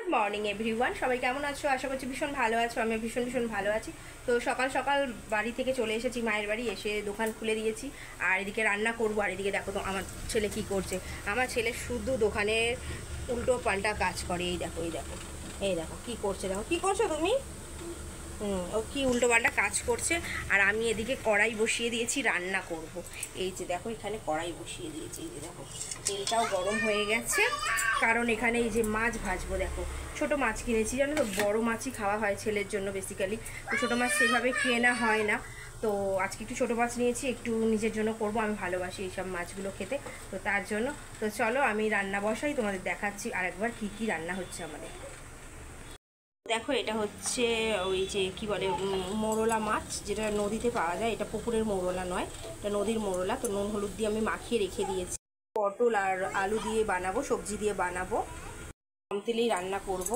Good morning everyone, সবাই কেমন আছো? আশা করছি ভীষণ ভালো আছো। আমি ভীষণ ভীষণ ভালো আছি। তো সকাল সকাল বাড়ি থেকে চলে এসেছি, মায়ের বাড়ি এসে দোকান খুলে দিয়েছি। আর এদিকে রান্না করবো। আর এদিকে দেখো তো আমার ছেলে কি করছে। আমার ছেলে শুধু দোকানের উল্টো পাল্টা কাজ করে। এই দেখো, এই দেখো, এই দেখো কি করছে। দেখো কি করছো তুমি। ও কি উল্টো পাল্টা কাজ করছে। আর আমি এদিকে কড়াই বসিয়ে দিয়েছি, রান্না করব। এই যে দেখো, এখানে কড়াই বসিয়ে দিয়েছি। এই যে দেখো, তেলটাও গরম হয়ে গেছে। কারণ এখানে এই যে মাছ ভাজবো। দেখো ছোটো মাছ কিনেছি, জানো তো, বড়ো মাছই খাওয়া হয় ছেলের জন্য বেসিক্যালি। তো ছোটো মাছ সেভাবে কেনা হয় না। তো আজকে একটু ছোটো মাছ নিয়েছি, একটু নিজের জন্য করব। আমি ভালোবাসি এইসব মাছগুলো খেতে, তো তার জন্য। তো চলো আমি রান্না বসাই, তোমাদের দেখাচ্ছি আরেকবার কি কি রান্না হচ্ছে আমাদের। দেখো এটা হচ্ছে ওই যে কি বলে মোরলা মাছ, যেটা নদীতে পাওয়া যায়। এটা পুকুরের মোরলা নয়, এটা নদীর মোরলা। তো নুন হলুদ দিয়ে আমি মাখিয়ে রেখে দিয়েছি। পটল আর আলু দিয়ে বানাবো, সবজি দিয়ে বানাবো। কম তেলেই রান্না করব।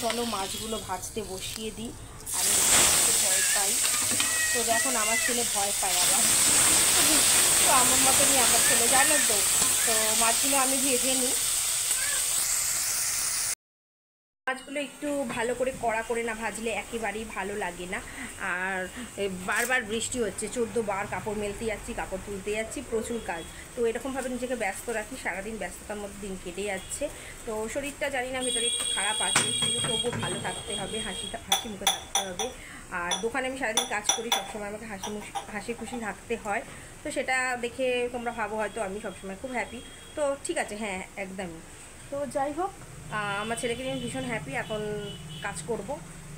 চলো মাছগুলো ভাজতে বসিয়ে দিই। আমি ভয় পাই, তো দেখুন আমার ছেলে ভয় পায় আবার। তো আমার মতনই আমার ছেলে, জানো তো। তো মাছগুলো আমি ভেজে নিই। মাছগুলো একটু ভালো করে কড়া করে না ভাজলে একেবারেই ভালো লাগে না। আর বারবার বৃষ্টি হচ্ছে, 14 বার কাপড় মেলতে যাচ্ছি, কাপড় তুলতে যাচ্ছি, প্রচুর কাজ। তো এরকমভাবে নিজেকে ব্যস্ত রাখি, সারাদিন ব্যস্ততার মধ্যে দিন কেটে যাচ্ছে। তো শরীরটা জানি না ভেতরে একটু খারাপ আছে, কিন্তু তবুও ভালো থাকতে হবে, হাসি মুখে থাকতে হবে। আর দোকানে আমি সারাদিন কাজ করি, সবসময় আমাকে হাসি খুশি থাকতে হয়। তো সেটা দেখে তোমরা ভাবো হয়তো আমি সবসময় খুব হ্যাপি। তো ঠিক আছে, হ্যাঁ একদমই। তো যাই হোক, আমার ছেলেকে নিয়ে ভীষণ হ্যাপি। এখন কাজ করব।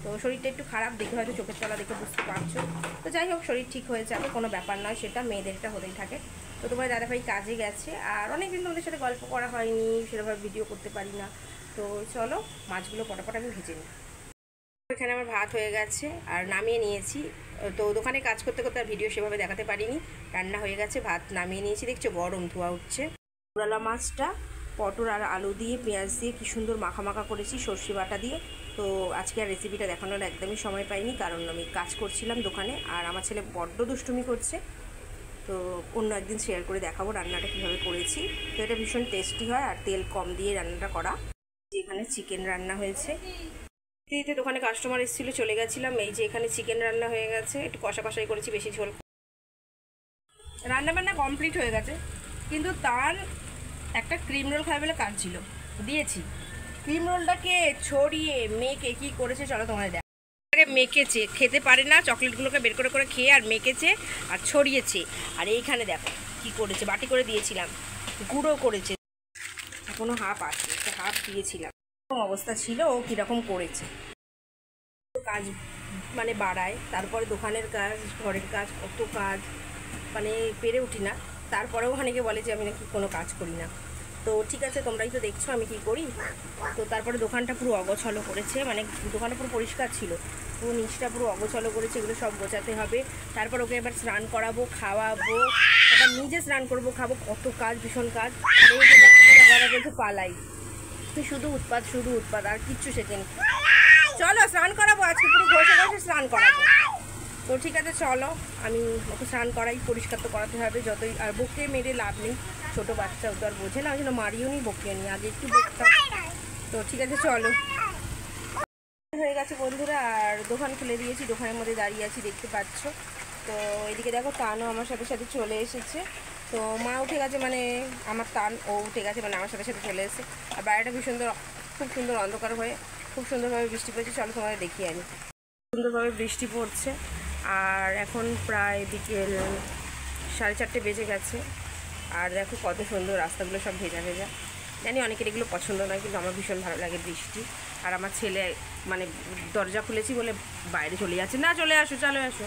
তো শরীরটা একটু খারাপ, দেখে হয়তো চোখের তলা দেখে বুঝতে পারছো। তো যাই হোক, শরীর ঠিক হয়ে যাবে, কোনো ব্যাপার নয়, সেটা মেয়েদেরটা হতেই থাকে। তো তোমার দাদাভাই কাজে গেছে। আর অনেকদিন তোমাদের সাথে গল্প করা হয়নি, সেরকমভাবে ভিডিও করতে পারি না। তো চলো মাছগুলো পটাপট আমি ভেজে নিই। এখানে আমার ভাত হয়ে গেছে আর নামিয়ে নিয়েছি। তো দোকানে কাজ করতে করতে আর ভিডিও সেভাবে দেখাতে পারিনি। রান্না হয়ে গেছে, ভাত নামিয়ে নিয়েছি, দেখছো গরম ধোয়া উঠছে। মোরলা মাছটা পটল আর আলু দিয়ে পেঁয়াজ দিয়ে কি সুন্দর মাখা মাখা করেছি সর্ষে বাটা দিয়ে। তো আজকে আর রেসিপিটা দেখানোর একদমই সময় পাইনি, কারণ আমি কাজ করছিলাম দোকানে। আর আমার ছেলে বড্ড দুষ্টুমি করছে। তো অন্য একদিন শেয়ার করে দেখাবো রান্নাটা কীভাবে করেছি। তো এটা ভীষণ টেস্টি হয়, আর তেল কম দিয়ে রান্নাটা করা। এখানে চিকেন রান্না হয়েছে। দিতে দোকানে কাস্টমার এসেছিলো, চলে গেছিলাম। এই যে এখানে চিকেন রান্না হয়ে গেছে, একটু কষা কষাই করেছি, বেশি ঝোল। রান্না বান্না কমপ্লিট হয়ে গেছে, কিন্তু তার একটা ক্রিম রোল খাই বলে কাজ ছিল, দিয়েছি। ক্রিম রোলটাকে ছড়িয়ে মেখে কী করেছে চলো তোমাদের দেখ। মেখেছে, খেতে পারে না, চকলেটগুলোকে বের করে করে খেয়ে আর মেখেছে আর ছড়িয়েছে। আর এইখানে দেখো কি করেছে, বাটি করে দিয়েছিলাম, গুঁড়ো করেছে। এখনো হাফ আছে, হাফ দিয়েছিলাম। এরকম অবস্থা ছিল, ও কীরকম করেছে। কাজ মানে বাড়ায়, তারপরে দোকানের কাজ, ঘরের কাজ, কত কাজ, মানে পেরে উঠি না। তারপরেও অনেকে বলে যে আমি নাকি কোনো কাজ করি না। তো ঠিক আছে, তোমরাই তো দেখছো আমি কি করি। তো তারপরে দোকানটা পুরো অগোছালো করেছে, মানে দোকানটা পুরো পরিষ্কার ছিল, পুরো নিচটা পুরো অগোছালো করেছে। এগুলো সব গোছাতে হবে। তারপর ওকে এবার স্নান করাবো, খাওয়াবো, তারপর নিজে স্নান করবো, খাবো, কত কাজ, ভীষণ কাজ। বলতে পালাই, তুই শুধু উৎপাত, শুধু উৎপাত, আর কিচ্ছু শেখেনি। চলো স্নান করাবো, আজকে পুরো ঘষে ঘষে স্নান করাবো। তো ঠিক আছে চলো, আমি ওকে স্নান করাই, পরিষ্কার তো করাতে হবে যতই। আর বকে মেরে লাভ নেই, ছোটো বাচ্চা, ও তো আর বোঝে না, ওই জন্য মারিও নি, বকেও নি, আগে একটু বকতাম। তো ঠিক আছে চলো। হয়ে গেছে বন্ধুরা, আর দোকান খুলে দিয়েছি, দোকানের মধ্যে দাঁড়িয়ে আছি, দেখতে পাচ্ছ। তো এদিকে দেখো তানও আমার সাথে সাথে চলে এসেছে। তো মা উঠে গেছে, মানে আমার তান, ও উঠে গেছে, মানে আমার সাথে সাথে চলে এসেছে। আর বাইরেটা ভীষণ সুন্দর, খুব সুন্দর অন্ধকার হয়ে খুব সুন্দরভাবে বৃষ্টি পড়ছে। চলো তোমাদের দেখিয়ে আনি। সুন্দরভাবে বৃষ্টি পড়ছে। আর এখন প্রায় বিকেল 4:30 বেজে গেছে। আর দেখো কত সুন্দর রাস্তাগুলো সব ভেজা ভেজা। জানি অনেকের এগুলো পছন্দ নয়, কিন্তু আমার ভীষণ ভালো লাগে বৃষ্টি। আর আমার ছেলে মানে দরজা খুলেছি বলে বাইরে চলে যাচ্ছে, না চলে আসো চলে আসো।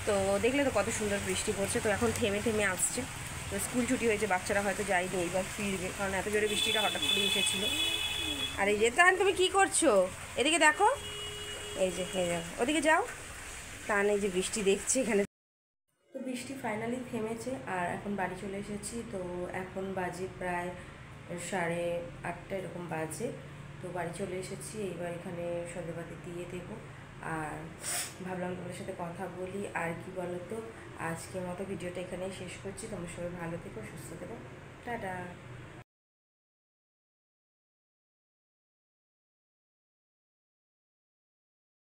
তো দেখলে তো কত সুন্দর বৃষ্টি পড়ছে। তো এখন থেমে থেমে আসছে। তো স্কুল ছুটি হয়েছে, বাচ্চারা হয়তো যায়নি, এইবার ফিরবে, কারণ এত জোরে বৃষ্টিটা হঠাৎ করে এসেছিলো। আর এই যে তান, তুমি কী করছো? এদিকে দেখো, এই যে ওদিকে যাও। তান এই যে বৃষ্টি দেখছে এখানে। তো বৃষ্টি ফাইনালি থেমেছে, আর এখন বাড়ি চলে এসেছি। তো এখন বাজে প্রায় 8:30 এরকম বাজে। তো বাড়ি চলে এসেছি, এইবার এখানে সন্ধ্যাবাতি দিয়ে দেবো। আর ভাবলাম তোমাদের সাথে কথা বলি। আর কি বলো তো, আজকের মতো ভিডিওটা এখানেই শেষ করছি। তোমরা সবাই ভালো থেকো, সুস্থ থেকো, টাটা।